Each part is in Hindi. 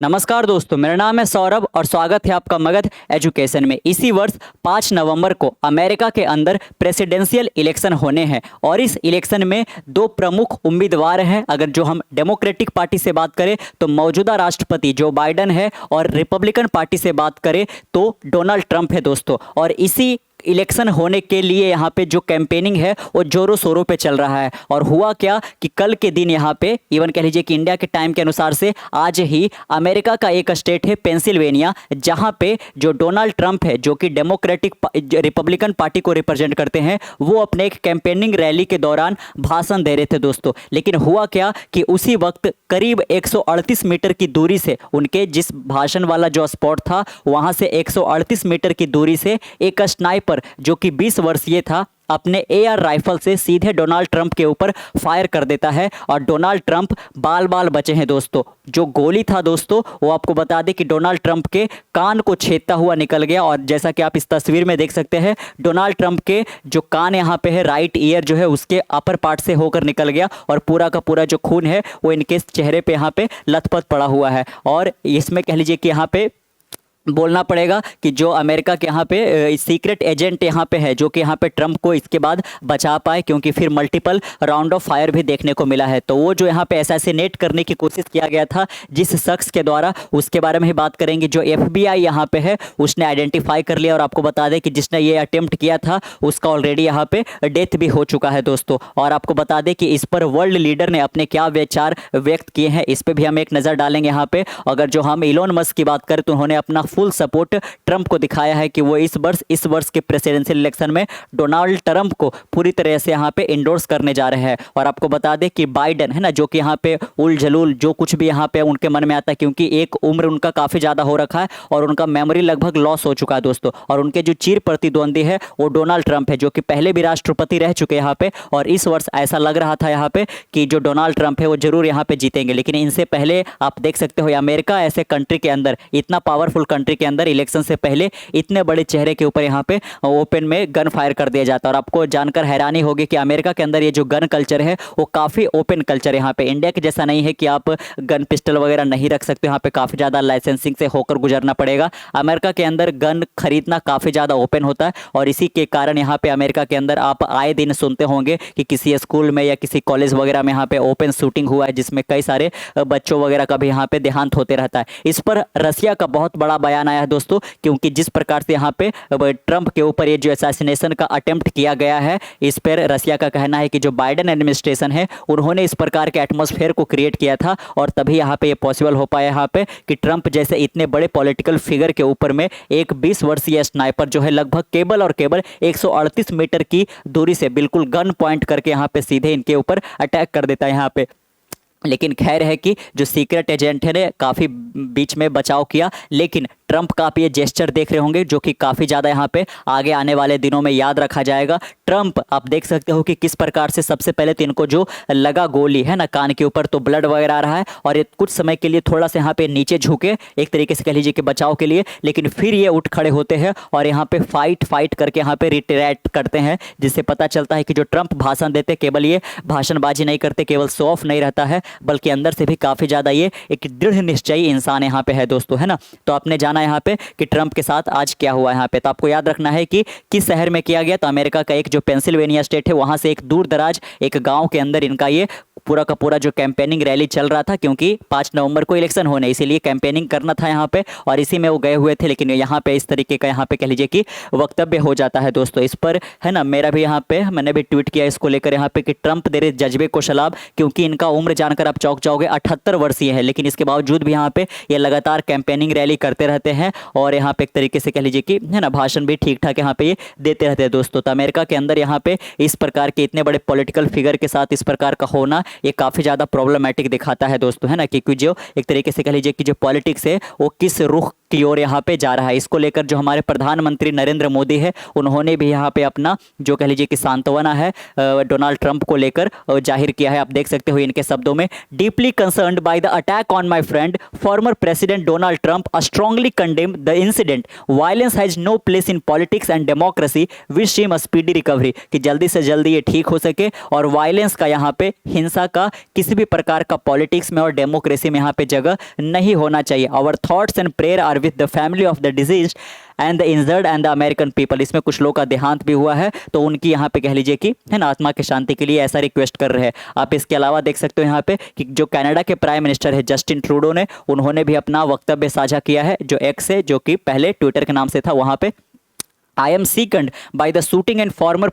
नमस्कार दोस्तों, मेरा नाम है सौरभ और स्वागत है आपका मगध एजुकेशन में। इसी वर्ष 5 नवंबर को अमेरिका के अंदर प्रेसिडेंशियल इलेक्शन होने हैं और इस इलेक्शन में दो प्रमुख उम्मीदवार हैं। अगर जो हम डेमोक्रेटिक पार्टी से बात करें तो मौजूदा राष्ट्रपति जो बाइडन है और रिपब्लिकन पार्टी से बात करें तो डोनाल्ड ट्रंप है दोस्तों। और इसी इलेक्शन होने के लिए यहाँ पे जो कैंपेनिंग है वो जोरों शोरों पे चल रहा है। और हुआ क्या कि कल के दिन यहाँ पे इवन कह लीजिए कि इंडिया के टाइम के अनुसार से आज ही अमेरिका का एक स्टेट है पेंसिल्वेनिया, जहाँ पे जो डोनाल्ड ट्रंप है जो कि डेमोक्रेटिक रिपब्लिकन पार्टी को रिप्रेजेंट करते हैं, वो अपने एक कैंपेनिंग रैली के दौरान भाषण दे रहे थे दोस्तों। लेकिन हुआ क्या कि उसी वक्त करीब 138 मीटर की दूरी से उनके जिस भाषण वाला जो स्पॉट था वहाँ से 138 मीटर की दूरी से एक स्नाइपर जो कि 20 वर्षीय था अपने एआर राइफल से सीधे डोनाल्ड ट्रंप के ऊपर फायर कर देता है और डोनाल्ड ट्रंप बाल बाल बचे हैं दोस्तों। जो गोली था दोस्तों वो आपको बता दें कि डोनाल्ड ट्रंप के कान को छेदता हुआ निकल गया। और जैसा कि आप इस तस्वीर में देख सकते हैं, डोनाल्ड ट्रंप के जो कान यहाँ पे है, राइट ईयर जो है उसके अपर पार्ट से होकर निकल गया और पूरा का पूरा जो खून है वो इनके चेहरे पे यहाँ पे लथपथ पड़ा हुआ है। और इसमें कह लीजिए कि यहाँ पे बोलना पड़ेगा कि जो अमेरिका के यहाँ पे सीक्रेट एजेंट यहाँ पे है जो कि यहाँ पे ट्रंप को इसके बाद बचा पाए, क्योंकि फिर मल्टीपल राउंड ऑफ फायर भी देखने को मिला है। तो वो जो यहाँ पे असैसिनेट करने की कोशिश किया गया था जिस शख्स के द्वारा, उसके बारे में ही बात करेंगे। जो FBI यहाँ पे है उसने आइडेंटिफाई कर लिया और आपको बता दें कि जिसने ये अटेम्प्ट किया था उसका ऑलरेडी यहाँ पे डेथ भी हो चुका है दोस्तों। और आपको बता दें कि इस पर वर्ल्ड लीडर ने अपने क्या विचार व्यक्त किए हैं, इस पर भी हम एक नज़र डालेंगे यहाँ पे। अगर जो हम इलोन मस्क की बात करें तो उन्होंने अपना फुल सपोर्ट ट्रंप को दिखाया है कि वो इस वर्ष के प्रेसिडेंशियल इलेक्शन में डोनाल्ड ट्रंप को पूरी तरह से यहाँ पे इंडोर्स करने जा रहे हैं। और आपको बता दें कि बाइडन है ना, जो कि यहाँ पे उल जलूल जो कुछ भी यहाँ पे उनके मन में आता है, क्योंकि एक उम्र उनका काफ़ी ज़्यादा हो रखा है और उनका मेमोरी लगभग लॉस हो चुका है दोस्तों। और उनके जो चिर प्रतिद्वंदी है वो डोनाल्ड ट्रंप है, जो कि पहले भी राष्ट्रपति रह चुके हैं यहाँ पे। और इस वर्ष ऐसा लग रहा था यहाँ पे कि जो डोनाल्ड ट्रंप है वो जरूर यहाँ पे जीतेंगे। लेकिन इनसे पहले आप देख सकते हो अमेरिका ऐसे कंट्री के अंदर, इतना पावरफुल कंट्री के अंदर इलेक्शन से पहले इतने बड़े चेहरे के ऊपर यहाँ पे ओपन में गन फायर कर दिया जाता है। और आपको जानकर हैरानी होगी कि अमेरिका के अंदर ये जो गन कल्चर है वो काफ़ी ओपन कल्चर है यहाँ पे। इंडिया के जैसा नहीं है कि आप गन पिस्टल वगैरह नहीं रख सकते, यहाँ पे काफ़ी ज़्यादा लाइसेंसिंग से होकर गुजरना पड़ेगा। अमेरिका के अंदर गन खरीदना काफ़ी ज़्यादा ओपन होता है और इसी के कारण यहाँ पे अमेरिका के अंदर आप आए दिन सुनते होंगे कि किसी स्कूल में या किसी कॉलेज वगैरह में यहाँ पे ओपन शूटिंग हुआ है, जिसमें कई सारे बच्चों वगैरह का भी यहाँ पे देहांत होते रहता है। इस पर रसिया का बहुत बड़ा बयान आया है दोस्तों, क्योंकि जिस प्रकार से यहाँ पे ट्रंप के ऊपर ये जो असैसिनेशन का अटेम्प्ट किया गया है, इस पर रसिया का कहना है कि जो बाइडन एडमिनिस्ट्रेशन है उन्होंने इस प्रकार के एटमॉस्फेयर को क्रिएट किया था और तभी यहाँ पे ये पॉसिबल हो पाया यहाँ पे कि ट्रंप जैसे इतने बड़े पॉलिटिकल फिगर के ऊपर में एक 20 वर्षीय स्नाइपर जो है लगभग केवल 138 मीटर की दूरी से बिल्कुल गन पॉइंट करके यहाँ पे सीधे इनके ऊपर अटैक कर देता है यहाँ पे। लेकिन खैर है कि जो सीक्रेट एजेंट है ने काफ़ी बीच में बचाव किया। लेकिन ट्रंप का आप ये जेस्चर देख रहे होंगे जो कि काफ़ी ज़्यादा यहाँ पे आगे आने वाले दिनों में याद रखा जाएगा। ट्रंप आप देख सकते हो कि किस प्रकार से सबसे पहले तो इनको जो लगा गोली है ना कान के ऊपर, तो ब्लड वगैरह आ रहा है और ये कुछ समय के लिए थोड़ा सा यहाँ पे नीचे झुके, एक तरीके से कह लीजिए कि बचाव के लिए। लेकिन फिर ये उठ खड़े होते हैं और यहाँ पे फाइट करके यहाँ पे रिट्रैक्ट करते हैं, जिससे पता चलता है कि जो ट्रंप भाषण देते केवल ये भाषणबाजी नहीं करते, केवल शो ऑफ नहीं रहता है, बल्कि अंदर से भी काफ़ी ज़्यादा ये एक दृढ़ निश्चयी इंसान यहाँ पे है दोस्तों, है ना। तो आपने जाना यहाँ पे कि ट्रंप के साथ आज क्या हुआ यहाँ पे, तो आपको याद रखना है कि किस शहर में किया गया। तो अमेरिका का एक जो पेंसिल्वेनिया स्टेट है वहाँ से एक दूर दराज एक गाँव के अंदर इनका ये पूरा का पूरा जो कैंपेनिंग रैली चल रहा था, क्योंकि 5 नवंबर को इलेक्शन होने, इसीलिए कैंपेनिंग करना था यहाँ पे और इसी में वो गए हुए थे। लेकिन यहाँ पे इस तरीके का यहाँ पे कह लीजिए कि वक्तव्य हो जाता है दोस्तों। इस पर है ना, मेरा भी यहाँ पे मैंने भी ट्वीट किया इसको लेकर यहाँ पे कि ट्रंप दे रहे जज्बे को सलाम, क्योंकि इनका उम्र जानकर आप चौंक जाओगे, 78 वर्षीय है। लेकिन इसके बावजूद भी यहाँ पे ये लगातार कैंपेनिंग रैली करते रहते हैं और यहाँ पे एक तरीके से कह लीजिए कि है ना भाषण भी ठीक ठाक यहाँ पे ये देते रहते हैं दोस्तों। तो अमेरिका के अंदर यहाँ पे इस प्रकार के इतने बड़े पॉलिटिकल फिगर के साथ इस प्रकार का होना ये काफ़ी ज़्यादा प्रॉब्लमेटिक दिखाता है दोस्तों, है ना। क्योंकि जो एक तरीके से कह लीजिए कि जो पॉलिटिक्स है वो किस रुख की ओर यहाँ पे जा रहा है। इसको लेकर जो हमारे प्रधानमंत्री नरेंद्र मोदी है उन्होंने भी यहाँ पे अपना जो कह लीजिए कि सांत्वना है डोनाल्ड ट्रंप को लेकर जाहिर किया है। आप देख सकते हो इनके शब्दों में, deeply concerned by the attack on my friend former president Donald Trump, strongly condemn the incident, violence has no place in politics and democracy, wish him a speedy recovery, कि जल्दी से जल्दी ये ठीक हो सके और वायलेंस का यहाँ पे, हिंसा का किसी भी प्रकार का पॉलिटिक्स में और डेमोक्रेसी में यहाँ पे जगह नहीं होना चाहिए। Our thoughts and prayer are with the family of the deceased and the injured and the American people. इसमें कुछ लोग का देहांत भी हुआ है, तो उनकी यहाँ पे कह लीजिए कि है ना आत्मा की शांति के लिए ऐसा रिक्वेस्ट कर रहे हैं। आप इसके अलावा देख सकते हो यहाँ पे कि जो कनाडा के प्राइम मिनिस्टर है जस्टिन ट्रूडो ने, उन्होंने भी अपना वक्तव्य साझा किया है जो एक्स है, जो कि पहले ट्विटर के नाम से था, वहाँ पे I am sickened by the shooting and former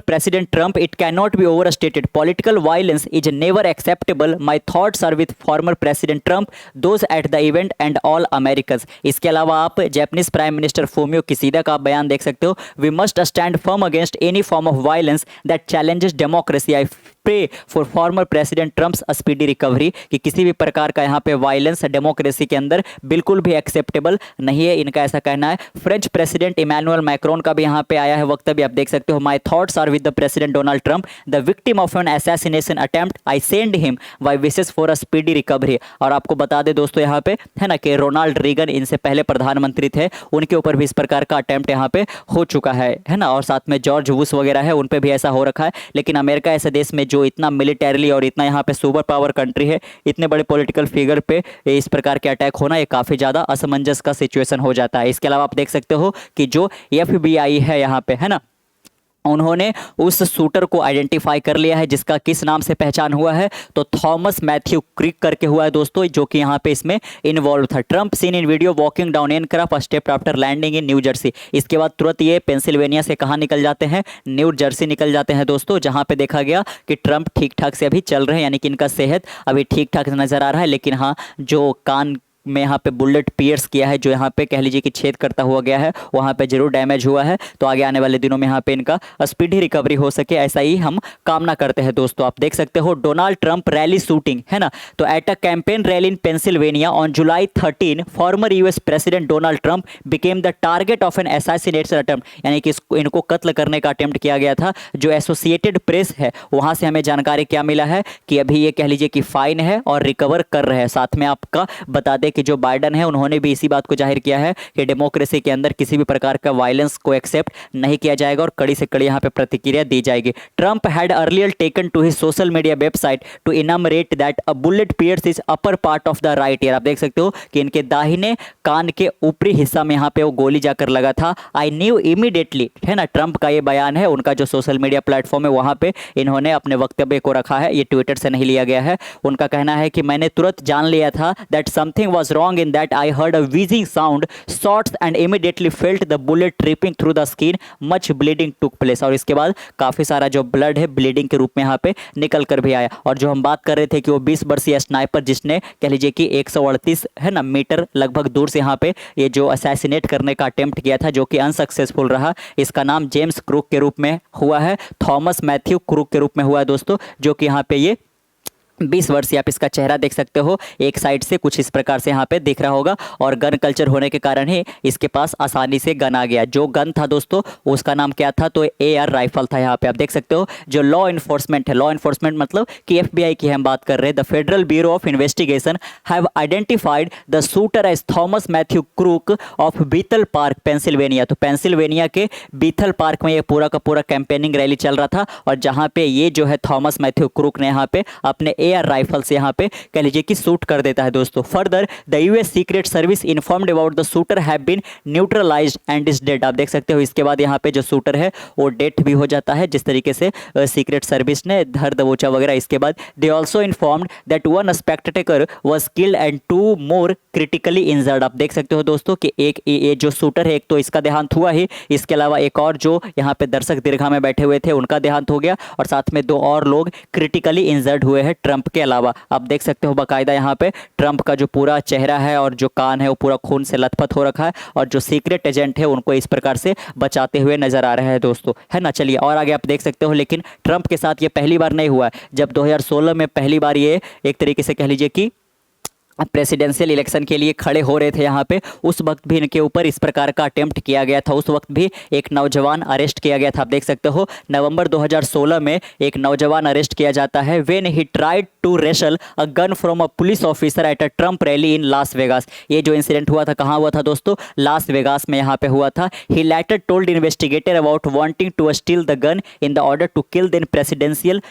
President Trump. It cannot be overstated. Political violence is never acceptable. My thoughts are with former President Trump, those at the event and all Americans. इसके अलावा आप जापानीज प्राइम मिनिस्टर फूमियो किसीदा का बयान देख सकते हो। We must stand firm against any form of violence that challenges democracy. I pray for former President Trump's speedy recovery. कि किसी भी प्रकार का यहाँ पे वायलेंस डेमोक्रेसी के अंदर बिल्कुल भी एक्सेप्टेबल नहीं है, इनका ऐसा कहना है। फ्रेंच प्रेसिडेंट इमैनुअल मैक्रोन का भी यहाँ पे आया है वक्तव्य, आप देख सकते हो। My thoughts are with the President Donald Trump, the victim of an assassination attempt. I send him my wishes for a speedy recovery. और आपको बता दे दोस्तों यहाँ पे है ना कि रोनाल्ड रीगन इनसे पहले प्रधानमंत्री थे, उनके ऊपर भी इस प्रकार का अटेम्प्ट यहाँ पे हो चुका है ना। और साथ में जॉर्ज बुश वगैरह है, उन पे भी ऐसा हो रखा है। लेकिन अमेरिका ऐसे देश में जो इतना मिलिटरीली और इतना यहाँ पे सुपर पावर कंट्री है, इतने बड़े पॉलिटिकल फिगर पे इस प्रकार के अटैक होना ये काफ़ी ज़्यादा असमंजस का सिचुएशन हो जाता है। इसके अलावा आप देख सकते हो कि जो FBI है यहाँ पे है ना, उन्होंने उस शूटर को आइडेंटिफाई कर लिया है जिसका किस नाम से पहचान हुआ है, तो थॉमस मैथ्यू क्रिक करके हुआ है दोस्तों, जो कि यहाँ पे इसमें इन्वॉल्व था। Trump seen in video walking down aircraft step after landing in New Jersey. इसके बाद तुरंत ये पेंसिल्वेनिया से कहाँ निकल जाते हैं, न्यू जर्सी निकल जाते हैं दोस्तों, जहाँ पे देखा गया कि ट्रंप ठीक ठाक से अभी चल रहे हैं, यानी कि इनका सेहत अभी ठीक ठाक नजर आ रहा है। लेकिन हाँ, जो कान में यहाँ पे बुलेट पियर्स किया है, जो यहाँ पे कह लीजिए कि छेद करता हुआ गया है, वहाँ पे जरूर डैमेज हुआ है। तो आगे आने वाले दिनों में यहाँ पे इनका स्पीडी रिकवरी हो सके, ऐसा ही हम कामना करते हैं दोस्तों। आप देख सकते हो डोनाल्ड ट्रंप रैली शूटिंग है ना, तो at a campaign rally in Pennsylvania on July 13 former US president Donald Trump became the target of an assassination attempt, यानी कि इनको कत्ल करने का अटेम्प्ट किया गया था। जो एसोसिएटेड प्रेस है वहाँ से हमें जानकारी क्या मिला है कि अभी ये कह लीजिए कि फाइन है और रिकवर कर रहे हैं। साथ में आपका बता दें कि जो बाइडन है उन्होंने भी इसी बात को जाहिर किया है कि डेमोक्रेसी के अंदर किसी भी प्रकार का वायलेंस को एक्सेप्ट नहीं किया जाएगा और कड़ी से कड़ी यहाँ पे प्रतिक्रिया दी जाएगी। Trump had earlier taken to his social media website to enumerate that a bullet pierce is upper part of the right ear. आप देख सकते हो कि इनके दाहिने कान के ऊपरी हिस्सा में यहाँ पे वो गोली जाकर लगा था। आई न्यू इमीडिएटली है ना, ट्रंप का ये बयान है, उनका जो सोशल मीडिया प्लेटफॉर्म है वहाँ पे इन्होंने अपने वक्तव्य को रखा है, ये ट्विटर से नहीं लिया गया है। उनका कहना है कि मैंने तुरंत जान लिया था that something was wrong in that I heard a wheezing sound, shots and immediately felt the bullet tripping through the skin, much bleeding took place। और इसके बाद काफ़ी सारा जो ब्लड है ब्लीडिंग के रूप में यहाँ पे निकल कर भी आया। और जो हम बात कर रहे थे कि वो 20 वर्षीय स्नाइपर जिसने कह लीजिए कि 138 है ना मीटर लगभग दूर से यहाँ पे ये जो असैसिनेट करने का अटेम्प्ट किया था, जो कि अनसक्सेसफुल रहा, इसका नाम जेम्स क्रूक के रूप में हुआ है, थॉमस मैथ्यू क्रूक के रूप में हुआ है दोस्तों, जो कि यहाँ पे ये 20 वर्षीय। आप इसका चेहरा देख सकते हो, एक साइड से कुछ इस प्रकार से यहाँ पे दिख रहा होगा, और गन कल्चर होने के कारण ही इसके पास आसानी से गन आ गया। जो गन था दोस्तों उसका नाम क्या था, तो AR राइफल था। यहाँ पे आप देख सकते हो जो लॉ इन्फोर्समेंट है, लॉ इन्फोर्समेंट मतलब कि FBI की हम बात कर रहे हैं, the federal bureau of investigation have identified the shooter as Thomas Matthew Crook of Bethel Park Pennsylvania. तो पेंसिल्वेनिया के बीथल पार्क में ये पूरा का पूरा कैंपेनिंग रैली चल रहा था, और जहाँ पे ये जो है थॉमस मैथ्यू क्रूक ने यहाँ पे अपने AR राइफल से यहाँ पे कह लीजिए कि शूट कर देता है दोस्तों। Further the US secret service informed about the shooter have been neutralised and is dead. आप देख सकते हो इसके बाद यहाँ पे जो शूटर है वो डेथ भी हो जाता है, जिस तरीके से सीक्रेट सर्विस ने धर दबोचा वगैरह। इसके बाद they also informed that one Spectator was killed and 2 more critically injured. आप देख सकते हो दोस्तों कि एक ये जो शूटर है, एक तो इसका देहांत हुआ ही, इसके अलावा एक और जो यहाँ पे दर्शक दीर्घा में बैठे हुए थे उनका देहांत हो गया, और साथ में 2 और लोग क्रिटिकली इंजर्ड हुए हैं ट्रंप के अलावा। आप देख सकते हो बाकायदा यहाँ पे ट्रंप का जो पूरा चेहरा है और जो कान है वो पूरा खून से लथपथ हो रखा है, और जो सीक्रेट एजेंट है उनको इस प्रकार से बचाते हुए नजर आ रहे हैं दोस्तों, है ना। चलिए और आगे आप देख सकते हो, लेकिन ट्रंप के साथ ये पहली बार नहीं हुआ है। जब 2016 में पहली बार ये एक तरीके से कह लीजिए कि प्रेसिडेंशियल इलेक्शन के लिए खड़े हो रहे थे यहाँ पे, उस वक्त भी इनके ऊपर इस प्रकार का अटेम्प्ट किया गया था। उस वक्त भी एक नौजवान अरेस्ट किया गया था। आप देख सकते हो नवंबर 2016 में एक नौजवान अरेस्ट किया जाता है when he tried to wrestle a gun from a police officer at a Trump rally in Las Vegas. ये जो इंसिडेंट हुआ था कहाँ हुआ था दोस्तों? लास वेगास में यहाँ पे हुआ था। He later told investigator about wanting to steal the gun in the order to kill then presidential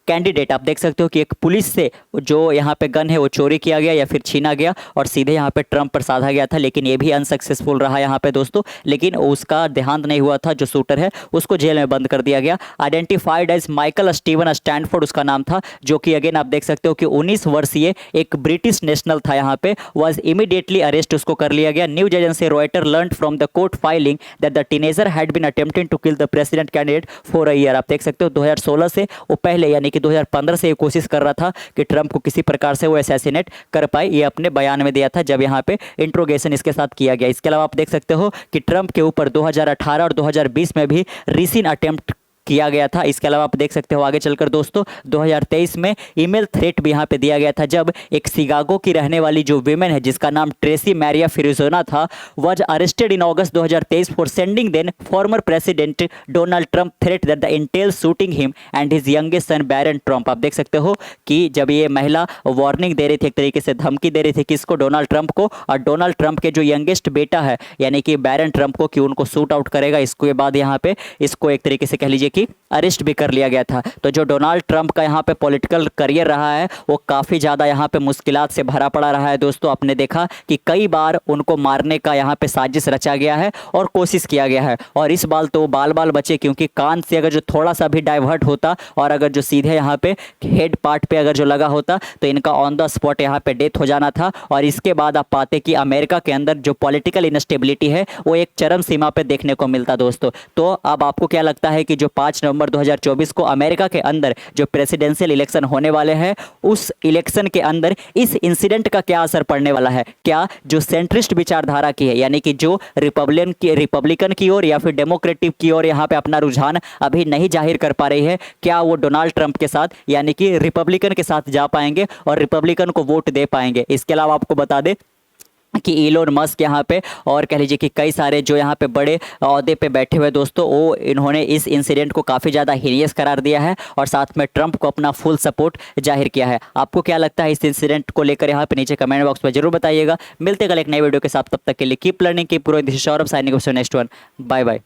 candidate. आप देख सकते हो कि एक पुलिस से जो यहाँ पे गन है वो चोरी किया गया या फिर छीना गया और सीधे यहाँ पे ट्रंप पर साधा गया था, लेकिन ये भी अनसक्सेसफुल रहा यहाँ पे दोस्तों। लेकिन उसका देहांत नहीं हुआ था, जो शूटर है उसको जेल में बंद कर दिया गया। Identified as Michael Steven Stanford उसका नाम था, जो कि अगेन आप देख सकते हो कि 19 वर्षीय एक ब्रिटिश नेशनल था यहाँ पे। वॉज इमीडिएटली अरेस्ट उसको कर लिया गया। News agency Reuters learn from the court filing that the teenager had been attempting to kill the president candidate for a year. आप देख सकते हो 2016 से वो पहले यानी कि 2015 से ये कोशिश कर रहा था कि ट्रंप को किसी प्रकार से वो असैसिनेट कर पाए। ये अपने बयान में दिया था जब यहाँ पे इंट्रोगेशन इसके साथ किया गया। इसके अलावा आप देख सकते हो कि ट्रंप के ऊपर 2018 और 2020 में भी रीसिन अटेम्प्ट किया गया था। इसके अलावा आप देख सकते हो आगे चलकर दोस्तों 2023 में ईमेल थ्रेट भी यहाँ पे दिया गया था, जब एक शिकागो की रहने वाली जो विमेन है जिसका नाम ट्रेसी मैरिया फिरिजोना था, was arrested in August 2023 for sending then former president Donald Trump threat that the intel shooting him and his youngest son Barron Trump. आप देख सकते हो कि जब ये महिला वार्निंग दे रही थी, एक तरीके से धमकी दे रही थी किसको? डोनाल्ड ट्रंप को, और डोनाल्ड ट्रंप के जो यंगेस्ट बेटा है यानी कि बैरन ट्रंप को, कि उनको शूट आउट करेगा। इसके बाद यहाँ पे इसको एक तरीके से कह लीजिए कि अरेस्ट भी कर लिया गया था। तो जो डोनाल्ड ट्रंप का यहाँ पे पॉलिटिकल करियर रहा है वो काफ़ी ज़्यादा यहाँ पे मुश्किलात से भरा पड़ा रहा है दोस्तों। आपने देखा कि कई बार उनको मारने का यहाँ पे साजिश रचा गया है और कोशिश किया गया है, और इस बार तो बाल बाल बचे, क्योंकि कान से अगर जो थोड़ा सा भी डाइवर्ट होता और अगर जो सीधे यहाँ पे हेड पार्ट पे अगर जो लगा होता तो इनका ऑन द स्पॉट यहाँ पे डेथ हो जाना था। और इसके बाद आप पाते कि अमेरिका के अंदर जो पॉलिटिकल इनस्टेबिलिटी है वो एक चरम सीमा पे देखने को मिलता दोस्तों। तो अब आपको क्या लगता है कि जो 5 नवंबर 2024 को अमेरिका के अंदर जो प्रेसिडेंशियल इलेक्शन होने वाले हैं, उस इलेक्शन के अंदर इस इंसिडेंट का क्या असर पड़ने वाला है? क्या जो सेंट्रिस्ट विचारधारा की है यानी कि जो रिपब्लिकन की ओर या फिर डेमोक्रेटिक की ओर यहाँ पे अपना रुझान अभी नहीं जाहिर कर पा रही है, क्या वो डोनाल्ड ट्रंप के साथ यानी कि रिपब्लिकन के साथ जा पाएंगे और रिपब्लिकन को वोट दे पाएंगे? इसके अलावा आपको बता दें कि इलोन मस्क यहाँ पे और कह लीजिए कि कई सारे जो यहाँ पे बड़े ओहदे पे बैठे हुए दोस्तों, वो इन्होंने इस इंसिडेंट को काफ़ी ज़्यादा हीनियस करार दिया है और साथ में ट्रंप को अपना फुल सपोर्ट जाहिर किया है। आपको क्या लगता है इस इंसिडेंट को लेकर? यहाँ पे नीचे कमेंट बॉक्स में जरूर बताइएगा। मिलते कल एक नए वीडियो के साथ, तब तक के लिए keep learning, keep growing. This is Saurabh signing off next one. Bye bye.